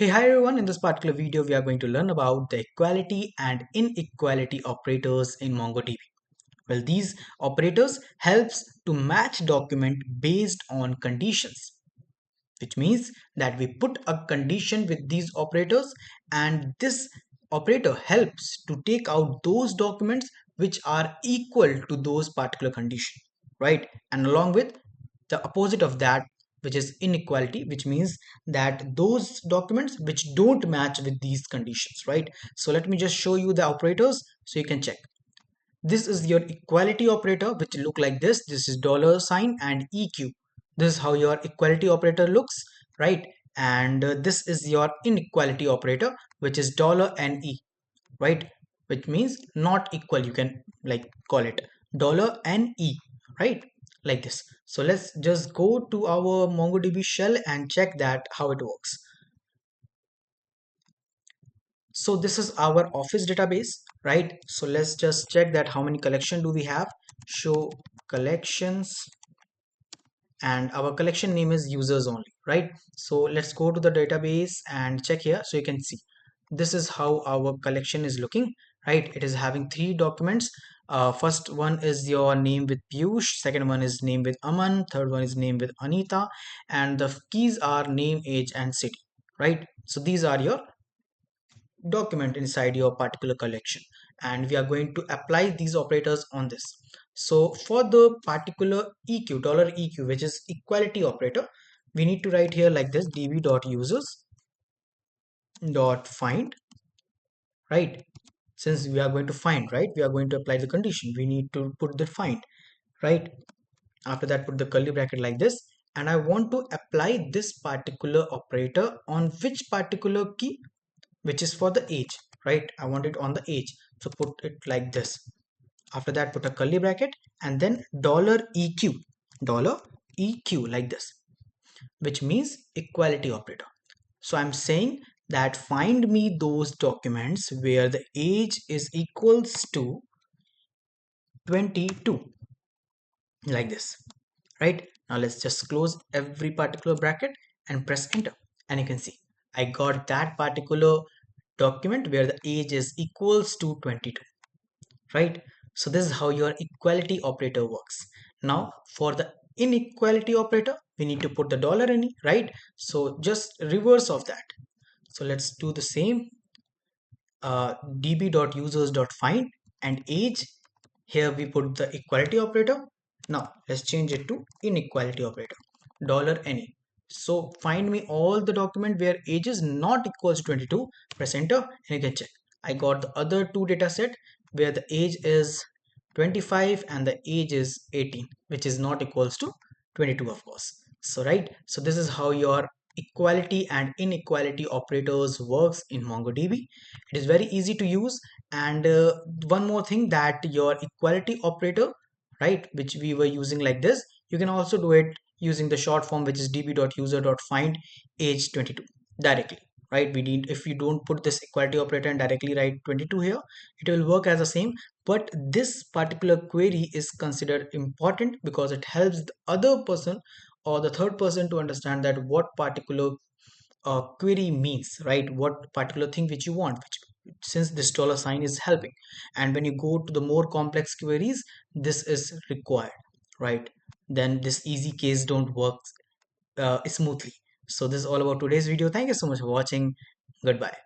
Hey, hi everyone. In this particular video, we are going to learn about the equality and inequality operators in MongoDB. Well, these operators helps to match document based on conditions, which means that we put a condition with these operators and this operator helps to take out those documents which are equal to those particular condition, right? And along with the opposite of that, which is inequality, which means that those documents which don't match with these conditions, right? So let me just show you the operators so you can check. This is your equality operator, which look like this. This is dollar sign and eq. This is how your equality operator looks, right? And this is your inequality operator, which is dollar ne, right? Which means not equal, you can like call it dollar ne, right? Like this. So let's just go to our MongoDB shell and check that how it works. So this is our office database, right? So let's just check that how many collection do we have. Show collections, and our collection name is users only, right? So let's go to the database and check here. So you can see this is how our collection is looking, right? It is having three documents. First one is your name with Piyush, second one is name with Aman, third one is name with Anita, and the keys are name, age, and city, right? So these are your document inside your particular collection, and we are going to apply these operators on this. So for the particular eq, dollar eq, which is equality operator, we need to write here like this: db.users.find, right? Since we are going to find, right, we are going to apply the condition, we need to put the find, right? After that, put the curly bracket like this, and I want to apply this particular operator on which particular key, which is for the age, right? I want it on the age, so put it like this. After that, put a curly bracket and then dollar eq like this, which means equality operator. So I'm saying that find me those documents where the age is equals to 22, like this, right? Now let's just close every particular bracket and press enter, and you can see I got that particular document where the age is equals to 22, right? So this is how your equality operator works. Now for the inequality operator, we need to put the dollar in, right? So just reverse of that. So let's do the same. db.users.find and age, here we put the equality operator. Now let's change it to inequality operator, dollar any. So find me all the document where age is not equals to 22, press enter, and you can check I got the other two data set where the age is 25 and the age is 18, which is not equals to 22, of course. So right, so this is how your equality and inequality operators works in MongoDB. It is very easy to use. And one more thing, that your equality operator, right, which we were using like this, you can also do it using the short form, which is db.user.find age 22 directly, right? We need, if you don't put this equality operator and directly write 22 here, it will work as the same. But this particular query is considered important because it helps the other person or the third person to understand that what particular query means, right? What particular thing which you want, which, since this dollar sign is helping. And when you go to the more complex queries, this is required, right? Then this easy case don't work smoothly. So this is all about today's video. Thank you so much for watching. Goodbye.